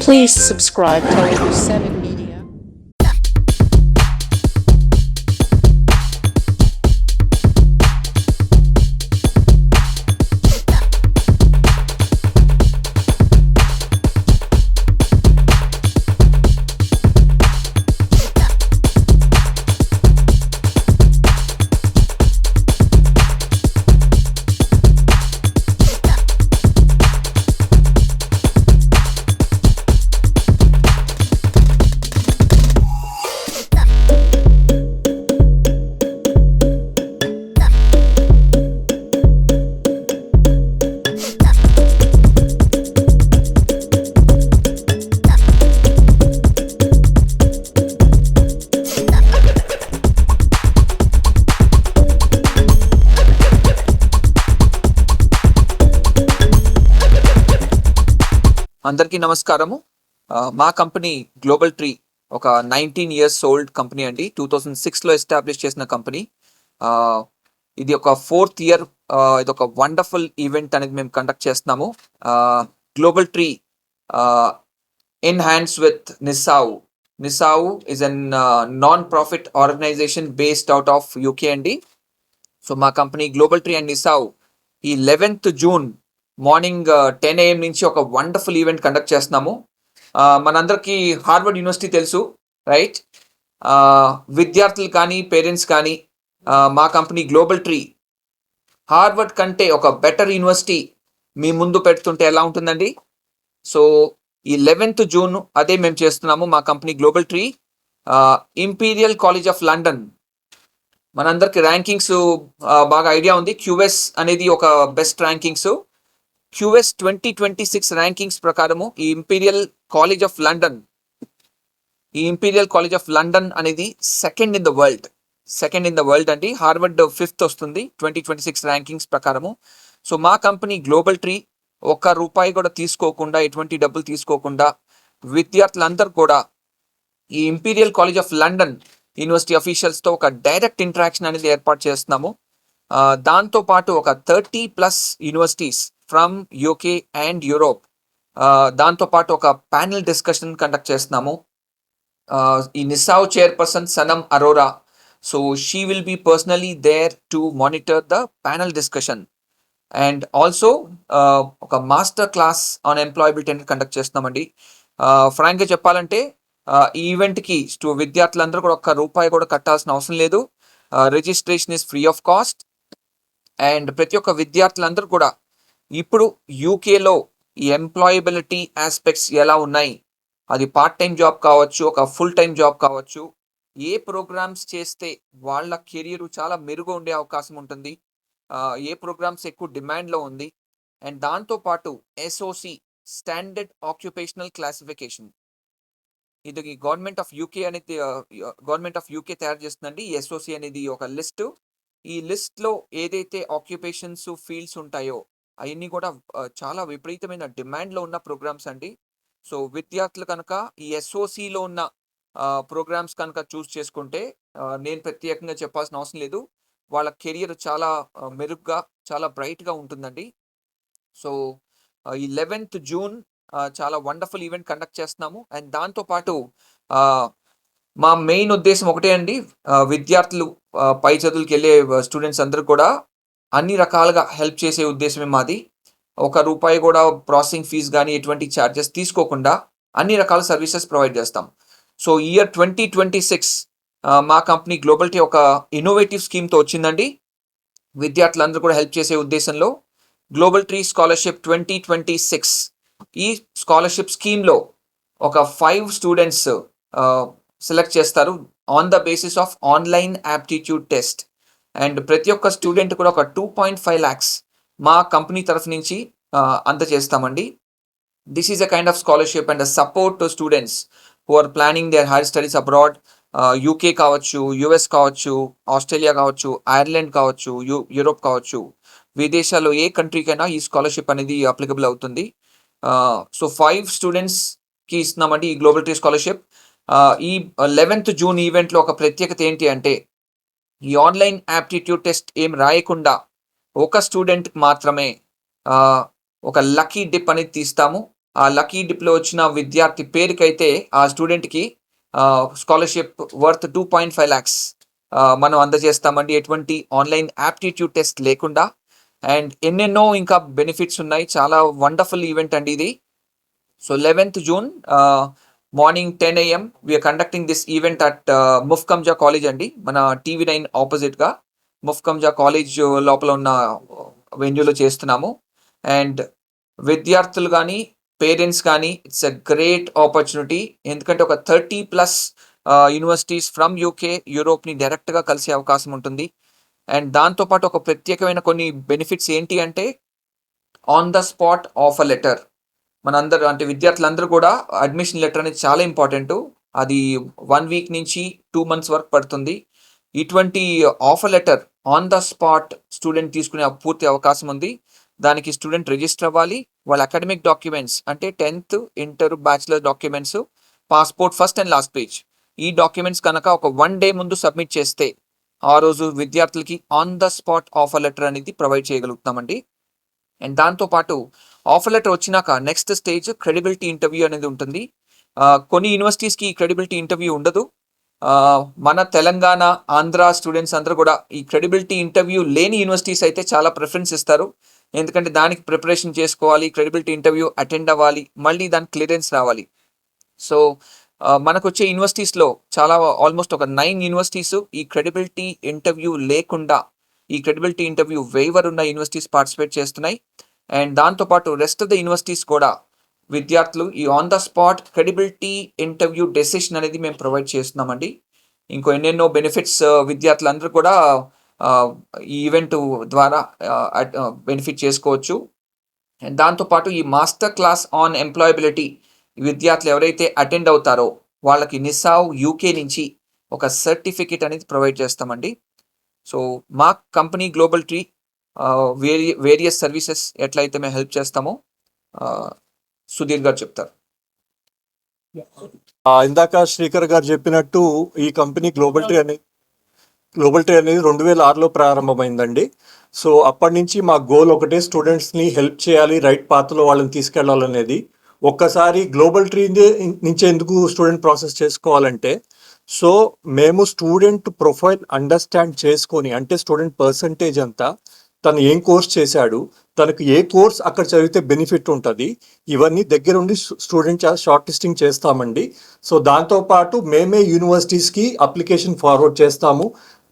Please subscribe to 7 Media. అందరికీ నమస్కారము. మా కంపెనీ గ్లోబల్ ట్రీ ఒక 19 years ఓల్డ్ కంపెనీ అండి. 2006లో ఎస్టాబ్లిష్ చేసిన కంపెనీ. ఇది ఒక 4th year. ఇది ఒక వండర్ఫుల్ ఈవెంట్ అనేది మేము కండక్ట్ చేస్తున్నాము. Global tree in hands with NISAU. NISAU is an non profit organization based out of UK అండి. సో మా company global tree and NISAU ఈ 11th June మార్నింగ్ 10 AM నుంచి ఒక వండర్ఫుల్ ఈవెంట్ కండక్ట్ చేస్తున్నాము. మనందరికీ హార్వర్డ్ యూనివర్సిటీ తెలుసు, right? విద్యార్థులు కానీ పేరెంట్స్ కానీ మా కంపెనీ గ్లోబల్ ట్రీ హార్వర్డ్ కంటే ఒక బెటర్ యూనివర్సిటీ మీ ముందు పెడుతుంటే ఎలా ఉంటుందండి? సో ఈ 11th June అదే మేము చేస్తున్నాము. మా company global tree imperial college of London. మనందరికి ర్యాంకింగ్స్ బాగా ఐడియా ఉంది. QS అనేది ఒక బెస్ట్ ర్యాంకింగ్స్. QS 2026 ర్యాంకింగ్స్ ప్రకారము ఈ ఇంపీరియల్ కాలేజ్ ఆఫ్ లండన్ అనేది సెకండ్ ఇన్ ద వరల్డ్ అండి. హార్వర్డ్ 5th వస్తుంది 2026 ర్యాంకింగ్స్ ప్రకారము. సో మా కంపెనీ గ్లోబల్ ట్రీ ₹1 కూడా తీసుకోకుండా, ఎటువంటి డబ్బులు తీసుకోకుండా విద్యార్థులందరూ కూడా ఈ imperial college of London university అఫీషియల్స్తో ఒక డైరెక్ట్ ఇంటరాక్షన్ అనేది ఏర్పాటు చేస్తున్నాము. దాంతోపాటు ఒక 30+ universities from UK and Europe, దాంతోపాటు ఒక ప్యానెల్ డిస్కషన్ కండక్ట్ చేస్తున్నాము. ఈ NISAU chairperson Sanam Arora, so she will be personally there to monitor the panel discussion. And also ఒక మాస్టర్ క్లాస్ ఆన్ ఎంప్లాయబిలిటీ అనేది కండక్ట్ చేస్తున్నామండి. ఫ్రాంక్గా చెప్పాలంటే ఈ ఈవెంట్కి విద్యార్థులందరూ కూడా ₹1 కూడా కట్టాల్సిన అవసరం లేదు. Registration is free of cost. And ప్రతి ఒక్క విద్యార్థులందరూ కూడా ఇప్పుడు యూకేలో ఈ ఎంప్లాయబిలిటీ ఆస్పెక్ట్స్ ఎలా ఉన్నాయి, అది పార్ట్ టైం జాబ్ కావచ్చు, ఒక ఫుల్ టైం జాబ్ కావచ్చు, ఏ ప్రోగ్రామ్స్ చేస్తే వాళ్ళ కెరియర్ చాలా మెరుగు ఉండే అవకాశం ఉంటుంది, ఏ ప్రోగ్రామ్స్ ఎక్కువ డిమాండ్లో ఉంది, అండ్ దాంతోపాటు SOC స్టాండర్డ్ ఆక్యుపేషనల్ క్లాసిఫికేషన్, ఇది గవర్నమెంట్ ఆఫ్ యూకే తయారు చేస్తుందండి. ఈ SOC అనేది ఒక లిస్టు. ఈ లిస్ట్లో ఏదైతే ఆక్యుపేషన్స్ ఫీల్డ్స్ ఉంటాయో అవన్నీ కూడా చాలా విపరీతమైన డిమాండ్లో ఉన్న ప్రోగ్రామ్స్ అండి. సో విద్యార్థులు కనుక ఈ SOCలో ఉన్న ప్రోగ్రామ్స్ కనుక చూస్ చేసుకుంటే నేను ప్రత్యేకంగా చెప్పాల్సిన అవసరం లేదు, వాళ్ళ కెరియర్ చాలా మెరుగ్గా, చాలా బ్రైట్గా ఉంటుందండి. సో ఈ 11th June చాలా వండర్ఫుల్ ఈవెంట్ కండక్ట్ చేస్తున్నాము. అండ్ దాంతోపాటు మా మెయిన్ ఉద్దేశం ఒకటే అండి, విద్యార్థులు పై చదువులకు వెళ్ళే స్టూడెంట్స్ అందరూ కూడా అన్ని రకాలుగా హెల్ప్ చేసే ఉద్దేశమే మాది. ₹1 కూడా ప్రాసెసింగ్ ఫీజు కానీ ఎటువంటి ఛార్జెస్ తీసుకోకుండా అన్ని రకాల సర్వీసెస్ ప్రొవైడ్ చేస్తాం. సో ఇయర్ 2026 మా కంపెనీ గ్లోబల్ టీ ఒక ఇన్నోవేటివ్ స్కీమ్తో వచ్చిందండి. విద్యార్థులందరూ కూడా హెల్ప్ చేసే ఉద్దేశంలో గ్లోబల్ ట్రీ స్కాలర్షిప్ 2026, ఈ స్కాలర్షిప్ స్కీమ్లో ఒక 5 స్టూడెంట్స్ సెలెక్ట్ చేస్తారు on the basis of online aptitude test. And ప్రతి ఒక్క స్టూడెంట్ కూడా ఒక 2.5 lakhs మా కంపెనీ తరఫు నుంచి అందజేస్తామండి. This is a kind of scholarship and support to students who are planning their higher studies abroad. UK కావచ్చు, US కావచ్చు, ఆస్ట్రేలియా కావచ్చు, ఐర్లాండ్ కావచ్చు, యూరోప్ కావచ్చు, విదేశాల్లో ఏ కంట్రీకైనా ఈ స్కాలర్షిప్ అనేది అప్లికబుల్ అవుతుంది. సో 5 స్టూడెంట్స్కి ఇస్తున్నామండి ఈ గ్లోబల్ ట్రీ స్కాలర్షిప్. ఈ 11th June ఈవెంట్లో ఒక ప్రత్యేకత ఏంటి అంటే, ఈ ఆన్లైన్ యాప్టిట్యూడ్ టెస్ట్ ఏం రాయకుండా ఒక స్టూడెంట్కి మాత్రమే ఒక లక్కీ డిప్ అనేది తీస్తాము. ఆ లక్కీ డిప్లో వచ్చిన విద్యార్థి పేరుకైతే ఆ స్టూడెంట్కి స్కాలర్షిప్ వర్త్ 2.5 lakhs మనం అందజేస్తామండి, ఎటువంటి ఆన్లైన్ యాప్టిట్యూడ్ టెస్ట్ లేకుండా. అండ్ ఎన్నెన్నో ఇంకా బెనిఫిట్స్ ఉన్నాయి. చాలా వండర్ఫుల్ ఈవెంట్ అండి ఇది. So 11th June morning 10 AM we're conducting this event at Muffakham Jah college అండి, మన TV9 ఆపోజిట్గా ముఫ్కంజా కాలేజ్ లోపల ఉన్న వెన్యూలో చేస్తున్నాము. అండ్ విద్యార్థులు కానీ పేరెంట్స్ కానీ ఇట్స్ అ గ్రేట్ ఆపర్చునిటీ, ఎందుకంటే ఒక 30+ యూనివర్సిటీస్ ఫ్రమ్ UK, యూరోప్ని డైరెక్ట్గా కలిసే అవకాశం ఉంటుంది. అండ్ దాంతోపాటు ఒక ప్రత్యేకమైన కొన్ని బెనిఫిట్స్ ఏంటి అంటే on the spot offer letter. మనందరూ అంటే విద్యార్థులందరూ కూడా అడ్మిషన్ లెటర్ అనేది చాలా ఇంపార్టెంట్. అది 1 week నుంచి 2 months వరకు పడుతుంది. ఇటువంటి offer letter on the spot student తీసుకునే పూర్తి అవకాశం ఉంది. దానికి స్టూడెంట్ రిజిస్టర్ అవ్వాలి. వాళ్ళ అకాడమిక్ డాక్యుమెంట్స్ అంటే 10th, inter, bachelor documents, passport first and last page, ఈ డాక్యుమెంట్స్ కనుక ఒక 1 day ముందు సబ్మిట్ చేస్తే ఆ రోజు విద్యార్థులకి on the spot offer letter అనేది ప్రొవైడ్ చేయగలుగుతామండి. అండ్ దాంతోపాటు ఆఫర్ లెటర్ వచ్చినాక నెక్స్ట్ స్టేజ్ క్రెడిబిలిటీ ఇంటర్వ్యూ అనేది ఉంటుంది. కొన్ని యూనివర్సిటీస్కి ఈ క్రెడిబిలిటీ ఇంటర్వ్యూ ఉండదు. మన తెలంగాణ, ఆంధ్ర స్టూడెంట్స్ అందరూ కూడా ఈ క్రెడిబిలిటీ ఇంటర్వ్యూ లేని యూనివర్సిటీస్ అయితే చాలా ప్రిఫరెన్స్ ఇస్తారు. ఎందుకంటే దానికి ప్రిపరేషన్ చేసుకోవాలి, క్రెడిబిలిటీ ఇంటర్వ్యూ అటెండ్ అవ్వాలి, మళ్ళీ దానికి క్లియరెన్స్ రావాలి. సో మనకు వచ్చే యూనివర్సిటీస్లో చాలా ఆల్మోస్ట్ ఒక 9 యూనివర్సిటీస్ ఈ క్రెడిబిలిటీ ఇంటర్వ్యూ లేకుండా, ఈ క్రెడిబిలిటీ ఇంటర్వ్యూ వేవర్ ఉన్న యూనివర్సిటీస్ పార్టిసిపేట్ చేస్తున్నాయి. అండ్ దాంతోపాటు రెస్ట్ ఆఫ్ ద యూనివర్సిటీస్ కూడా విద్యార్థులు ఈ on the spot credibility interview decision అనేది మేము ప్రొవైడ్ చేస్తున్నామండి. ఇంకో ఎన్నెన్నో బెనిఫిట్స్ విద్యార్థులందరూ కూడా ఈ ఈవెంట్ ద్వారా బెనిఫిట్ చేసుకోవచ్చు. అండ్ దాంతోపాటు ఈ మాస్టర్ క్లాస్ ఆన్ ఎంప్లాయబిలిటీ విద్యార్థులు ఎవరైతే అటెండ్ అవుతారో వాళ్ళకి నిసావ్ UK నుంచి ఒక సర్టిఫికేట్ అనేది ప్రొవైడ్ చేస్తామండి. సో మా company global tree various services ఎట్లయితే మేము హెల్ప్ చేస్తామో సుధీర్ గారు చెప్తారు. ఇందాక శ్రీకర్ గారు చెప్పినట్టు ఈ కంపెనీ గ్లోబల్ ట్రీ అనేది 2006లో ప్రారంభమైందండి. సో అప్పటి నుంచి మా గోల్ ఒకటే, స్టూడెంట్స్ని హెల్ప్ చేయాలి, రైట్ పాత్లో వాళ్ళని తీసుకెళ్లాలనేది. ఒక్కసారి గ్లోబల్ ట్రీ నుంచి ఎందుకు స్టూడెంట్ ప్రాసెస్ చేసుకోవాలంటే, సో మేము స్టూడెంట్ ప్రొఫైల్ అండర్స్టాండ్ చేసుకొని, అంటే స్టూడెంట్ పర్సంటేజ్ అంతా, తను ఏం కోర్స్ చేశాడు, తనకు ఏ కోర్స్ అక్కడ చదివితే బెనిఫిట్ ఉంటుంది, ఇవన్నీ దగ్గరుండి స్టూడెంట్ షార్ట్ లిస్టింగ్ చేస్తామండి. సో దాంతోపాటు మేమే యూనివర్సిటీస్కి అప్లికేషన్ ఫార్వర్డ్ చేస్తాము,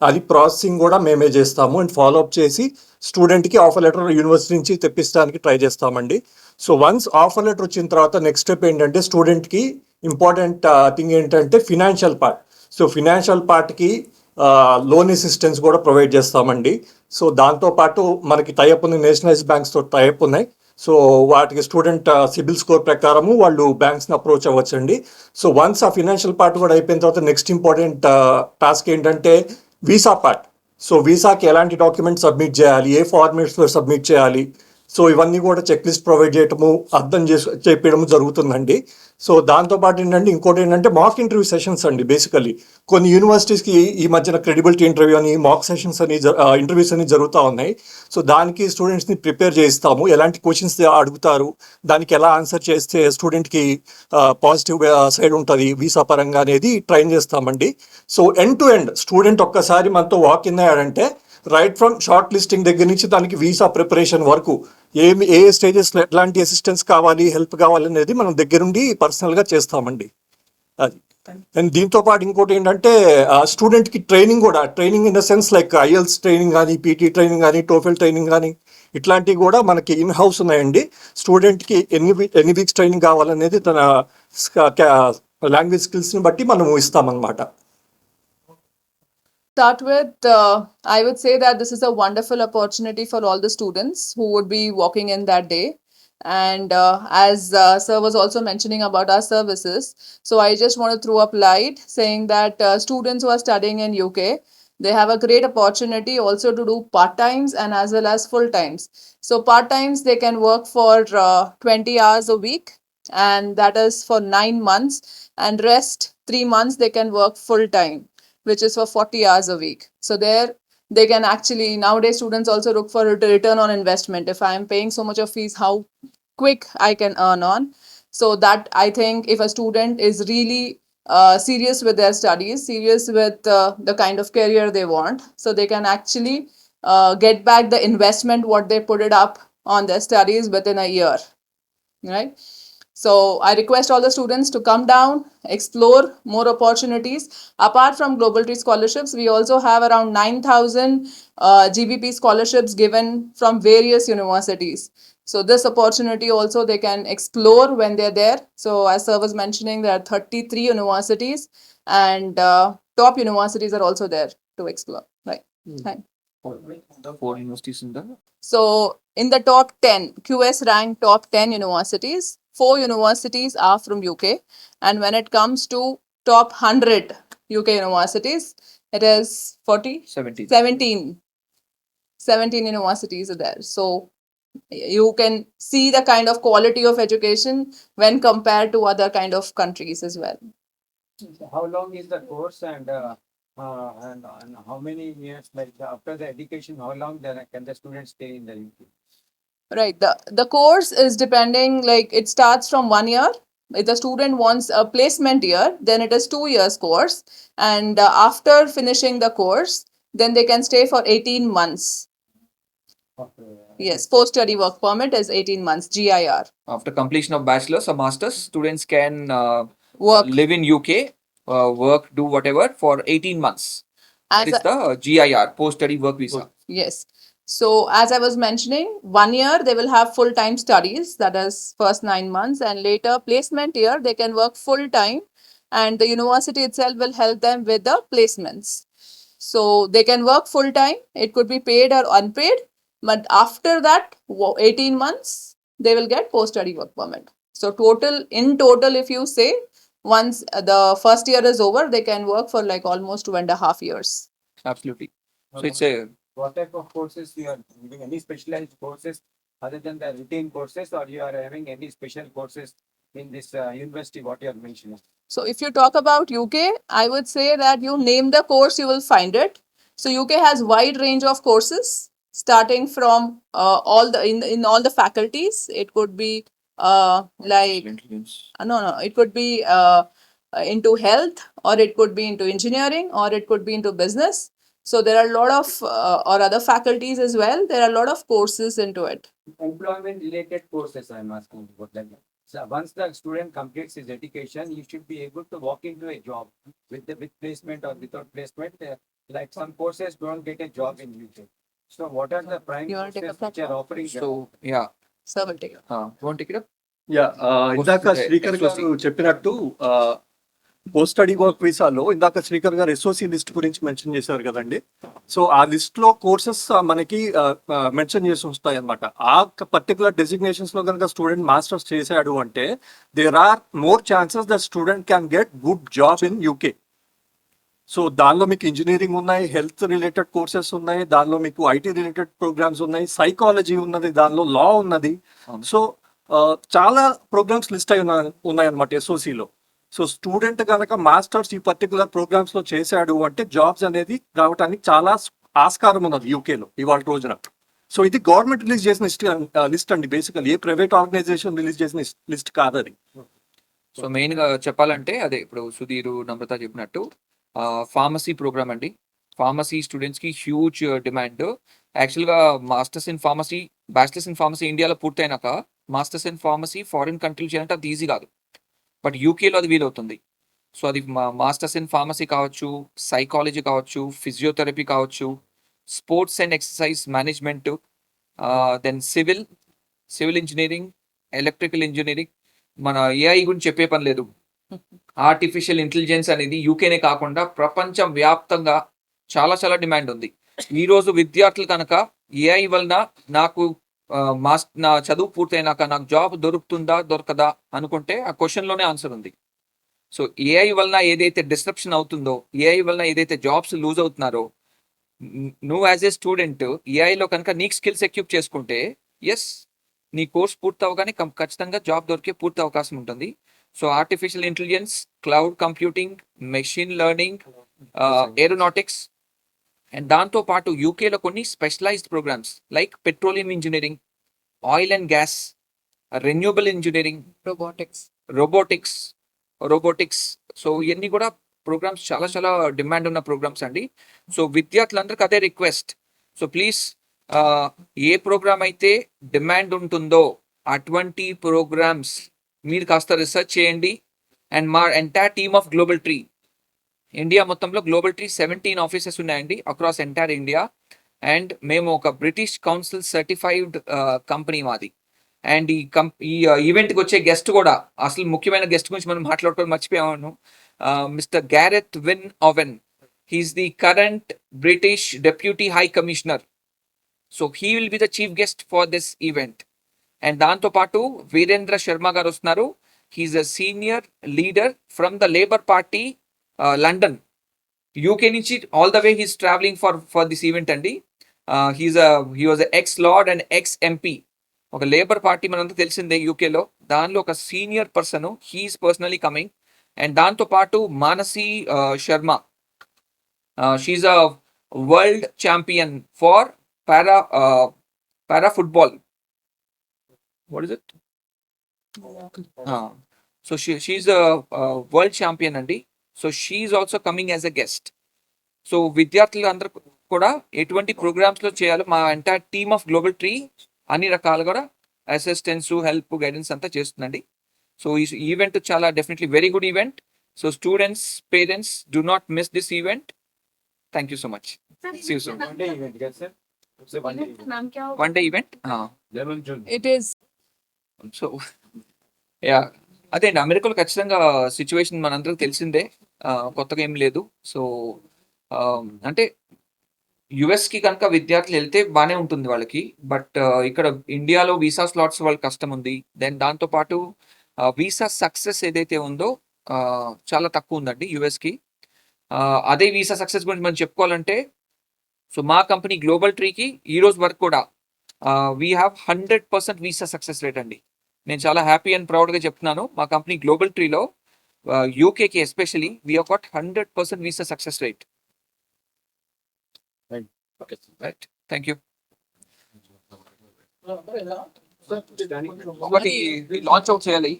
అది ప్రాసెసింగ్ కూడా మేమే చేస్తాము. అండ్ ఫాలోఅప్ చేసి స్టూడెంట్కి ఆఫర్ లెటర్ యూనివర్సిటీ నుంచి తెప్పించడానికి ట్రై చేస్తామండి. సో వన్స్ ఆఫర్ లెటర్ వచ్చిన తర్వాత నెక్స్ట్ స్టెప్ ఏంటంటే, స్టూడెంట్కి ఇంపార్టెంట్ థింగ్ ఏంటంటే ఫినాన్షియల్ పార్ట్. సో ఫినాన్షియల్ పార్ట్కి లోన్ అసిస్టెన్స్ కూడా ప్రొవైడ్ చేస్తామండి. సో దాంతోపాటు మనకి టైఅప్ ఉంది, నేషనలైజ్ బ్యాంక్స్తో టైఅప్ ఉన్నాయి. సో వాటికి స్టూడెంట్ సిబిల్ స్కోర్ ప్రకారము వాళ్ళు బ్యాంక్స్ని అప్రోచ్ అవ్వచ్చండి. సో వన్స్ ఆ ఫినాన్షియల్ పార్ట్ కూడా అయిపోయిన తర్వాత నెక్స్ట్ ఇంపార్టెంట్ టాస్క్ ఏంటంటే వీసా పార్ట్. సో వీసాకి ఎలాంటి డాక్యుమెంట్స్ సబ్మిట్ చేయాలి, ఏ ఫార్మేట్స్లో సబ్మిట్ చేయాలి, సో ఇవన్నీ కూడా చెక్ లిస్ట్ ప్రొవైడ్ చేయటము, అర్థం చెప్పడము జరుగుతుందండి. సో దాంతోపాటు ఏంటంటే ఇంకోటి ఏంటంటే మాక్ ఇంటర్వ్యూ సెషన్స్ అండి. బేసికలీ కొన్ని యూనివర్సిటీస్కి ఈ మధ్యన క్రెడిబిలిటీ ఇంటర్వ్యూ అని, మాక్ సెషన్స్ అని, ఇంటర్వ్యూస్ అని జరుగుతూ ఉన్నాయి. సో దానికి స్టూడెంట్స్ని ప్రిపేర్ చేయిస్తాము, ఎలాంటి క్వశ్చన్స్ అడుగుతారు, దానికి ఎలా ఆన్సర్ చేస్తే స్టూడెంట్కి పాజిటివ్ సైడ్ ఉంటుంది వీసా పరంగా అనేది ట్రైన్ చేస్తామండి. So end to end student ఒక్కసారి మనతో వాక్ ఇన్ అయ్యాడంటే రైట్ ఫ్రమ్ షార్ట్ లిస్టింగ్ దగ్గర నుంచి దానికి వీసా ప్రిపరేషన్ వరకు ఏ స్టేజెస్లో ఎట్లాంటి అసిస్టెన్స్ కావాలి, హెల్ప్ కావాలి అనేది మనం దగ్గరుండి పర్సనల్గా చేస్తామండి. అది. అండ్ దీంతో పాటు ఇంకోటి ఏంటంటే స్టూడెంట్కి training in the sense like IELTS training కానీ, PT ట్రైనింగ్ కానీ, TOEFL ట్రైనింగ్ కానీ, ఇట్లాంటివి కూడా మనకి ఇన్ హౌస్ ఉన్నాయండి. స్టూడెంట్కి ఎన్ని వీక్స్ ట్రైనింగ్ కావాలనేది తన లాంగ్వేజ్ స్కిల్స్ని బట్టి మనం ఇస్తామన్నమాట. Start with, I would say that this is a wonderful opportunity for all the students who would be walking in that day. And as sir was also mentioning about our services, so I just want to throw up light saying that students who are studying in UK, they have a great opportunity also to do part-times and as well as full-times. So part-times they can work for 20 hours a week, and that is for 9 months, and rest 3 months they can work full-time, which is for 40 hours a week. So there they can actually, nowadays students also look for a return on investment. If I am paying so much of fees, how quick I can earn on. So that I think if a student is really serious with their studies, serious with the kind of career they want, so they can actually get back the investment what they put it up on their studies within a year, right? So I request all the students to come down, explore more opportunities. Apart from Global Tree scholarships, we also have around 9,000 GBP scholarships given from various universities. So this opportunity also they can explore when they're there. So as sir was mentioning, there are 33 universities and top universities are also there to explore, right? Thank. The 4 universities in the So in the top 10, QS ranked top 10 universities, 4 universities are from UK. And when it comes to top 100 UK universities, it is 40, 17. 17 universities are there. So you can see the kind of quality of education when compared to other kind of countries as well. So how long is the course and how many years, like after the education, how long can the student stay in the UK? Right. The course is depending, like it starts from 1 year. If the student wants a placement year, then it is 2 years course. And after finishing the course, then they can stay for 18 months. Okay. Yes, post-study work permit is 18 months, GIR. After completion of bachelor's or master's, students can Work live in UK, work, do whatever for 18 months. That as is the GIR, post-study work visa. Yes. So as I was mentioning, 1 year they will have full-time studies, that is first 9 months, and later placement year they can work full-time, and the university itself will help them with the placements. So they can work full-time, it could be paid or unpaid, but after that 18 months they will get post-study work permit. So in total, if you say once the first year is over, they can work for like almost 2.5 years. Absolutely. So it's a What type of courses you are giving? Any specialized courses other than the routine courses, or you are having any special courses in this university? What you are mentioning? So if you talk about UK, I would say that you name the course, you will find it. So UK has wide range of courses starting from all the in all the faculties. It could be like intelligence. no, it could be into health, or it could be into engineering, or it could be into business. So there are a lot of or other faculties as well. There are a lot of courses into it. Employment related courses, I'm asking about that. So once the student completes his education, he should be able to walk into a job with placement or without placement. Like some courses don't get a job in UK. So what are the prime You wanna take courses up which that are offering? So yeah, Sir will take it. you want to take it up? Yeah ఇందాక శ్రీకర్ గారు చెప్పినట్టు post study work వీసాలో ఇందాక శ్రీకర్ గారు SOC list గురించి mention చేశారు కదండి. So ఆ list లో కోర్సెస్ మనకి మెన్షన్ చేసి వస్తాయి అనమాట. ఆ పర్టికులర్ డెసిగ్నేషన్స్ లో కనుక స్టూడెంట్ మాస్టర్స్ చేశాడు అంటే there are more chances that student can get good job in UK. So దానిలో మీకు ఇంజనీరింగ్ ఉన్నాయి, హెల్త్ రిలేటెడ్ కోర్సెస్ ఉన్నాయి, దానిలో మీకు ఐటీ రిలేటెడ్ ప్రోగ్రామ్స్ ఉన్నాయి, సైకాలజీ ఉన్నది, దానిలో లా ఉన్నది. సో చాలా ప్రోగ్రామ్స్ లిస్ట్ అయి ఉన్నాయన్నమాట ఎస్ఓసిలో. సో స్టూడెంట్ కనుక మాస్టర్స్ ఈ పర్టికులర్ ప్రోగ్రామ్స్ లో చేశాడు అంటే జాబ్స్ అనేది రావడానికి చాలా ఆస్కారం ఉన్నది యూకేలో ఇవాళ రోజున. సో ఇది గవర్నమెంట్ రిలీజ్ చేసిన లిస్ట్ అండి, బేసికల్ ఏ ప్రైవేట్ ఆర్గనైజేషన్ రిలీజ్ చేసిన లిస్ట్ కాదు అది. సో మెయిన్ గా చెప్పాలంటే అదే ఇప్పుడు సుధీర్, నమ్రత చెప్పినట్టు ఫార్మసీ ప్రోగ్రామ్ అండి. ఫార్మసీ స్టూడెంట్స్ కి హ్యూజ్ డిమాండ్. యాక్చువల్గా masters in pharmacy, bachelors in pharmacy ఇండియాలో పూర్తయినాక మాస్టర్స్ ఇన్ ఫార్మసీ ఫారిన్ కంట్రీలు చేయాలంటే అది ఈజీ కాదు, బట్ యూకేలో అది వీలవుతుంది. సో అది మాస్టర్స్ ఇన్ ఫార్మసీ కావచ్చు, సైకాలజీ కావచ్చు, ఫిజియోథెరపీ కావచ్చు, sports and exercise management, then civil engineering, electrical engineering. మన ఏఐ గురించి చెప్పే పని లేదు. ఆర్టిఫిషియల్ ఇంటెలిజెన్స్ అనేది యూకేనే కాకుండా ప్రపంచం వ్యాప్తంగా చాలా చాలా డిమాండ్ ఉంది. ఈరోజు విద్యార్థులు కనుక ఏఐ వలన నాకు నా చదువు పూర్తయినాక నాకు జాబ్ దొరుకుతుందా దొరకదా అనుకుంటే ఆ క్వశ్చన్లోనే ఆన్సర్ ఉంది. సో ఏఐ వలన ఏదైతే డిస్ట్రప్షన్ అవుతుందో, ఏఐ వలన ఏదైతే జాబ్స్ లూజ్ అవుతున్నారో, నువ్వు యాజ్ ఏ స్టూడెంట్ ఏఐలో కనుక నీకు స్కిల్స్ ఎక్విప్ చేసుకుంటే ఎస్ నీ కోర్స్ పూర్తి అవగానే ఖచ్చితంగా జాబ్ దొరికే పూర్తి అవకాశం ఉంటుంది. So artificial intelligence, cloud computing, machine learning, aeronautics, and దాంతో పాటు యూకేలో కొన్ని specialized programs like petroleum engineering, oil and gas, renewable engineering, robotics. So ఇవన్నీ కూడా ప్రోగ్రామ్స్ చాలా చాలా డిమాండ్ ఉన్న ప్రోగ్రామ్స్ అండి. సో విద్యార్థులందరికీ అదే రిక్వెస్ట్. సో ప్లీజ్ ఏ ప్రోగ్రామ్ అయితే డిమాండ్ ఉంటుందో అటువంటి ప్రోగ్రామ్స్ మీరు కాస్త రీసెర్చ్ చేయండి. అండ్ మా entire team of global tree, India మొత్తంలో గ్లోబల్ ట్రీ 17 ఆఫీసెస్ ఉన్నాయండి అక్రాస్ ఎంటైర్ ఇండియా. అండ్ మేము ఒక బ్రిటిష్ కౌన్సిల్ సర్టిఫైడ్ కంపెనీ మాది. అండ్ ఈ ఈవెంట్కి వచ్చే గెస్ట్ కూడా, అసలు ముఖ్యమైన గెస్ట్ గురించి మనం మాట్లాడుకోవడం మర్చిపోయాము. Mister Gareth Wyn Owen, he's the current British deputy high commissioner. So he will be the chief guest for this event. And దాంతోపాటు వీరేంద్ర శర్మ గారు వస్తున్నారు. He's a senior leader from the labour party London, UK నుంచి all the way he's travelling for this event అండి. He was ex lord and ex MP. ఒక labour party మనంతా తెలిసిందే యూకేలో, దానిలో ఒక senior person, he's personally coming. And దాంతోపాటు Manasi Sharma, she's a world champion for para football. What is it? So she's a world champion అండి. So she's also coming as a guest. So విద్యార్థులు అందరూ కూడా ఎటువంటి ప్రోగ్రామ్స్లో చేయాలో మా entire team of global tree అన్ని రకాలు కూడా అసిస్టెన్స్, హెల్ప్, గైడెన్స్ అంతా చేస్తుందండి. సో ఈ ఈవెంట్ చాలా definitely very good event. So students, parents, do not miss this event. Thank you so much. See you soon. One day event, yes, sir. It's a one day event. One day event. 11 June. It is. So yeah, అదే అండి, అమెరికాలో ఖచ్చితంగా situation మనందరికి తెలిసిందే, కొత్తగా ఏం లేదు. So అంటే యుఎస్కి కనుక విద్యార్థులు వెళ్తే బాగానే ఉంటుంది వాళ్ళకి. బట్ ఇక్కడ ఇండియాలో వీసా స్లాట్స్ వాళ్ళకి కష్టం ఉంది. దెన్ దాంతోపాటు వీసా సక్సెస్ ఏదైతే ఉందో చాలా తక్కువ ఉందండి యుఎస్కి. అదే వీసా సక్సెస్ గురించి మనం చెప్పుకోవాలంటే, సో మా కంపెనీ గ్లోబల్ ట్రీకి ఈ రోజు వరకు కూడా we have 100% visa success rate అండి. నేను చాలా హ్యాపీ అండ్ ప్రౌడ్గా చెప్తున్నాను. మా కంపెనీ గ్లోబల్ ట్రీలో యూకేకి especially we have got 100% visa success rate. Okay. Right, thank you. Standing. ఒకటి లాంచ్ అవుట్ చేయాలి.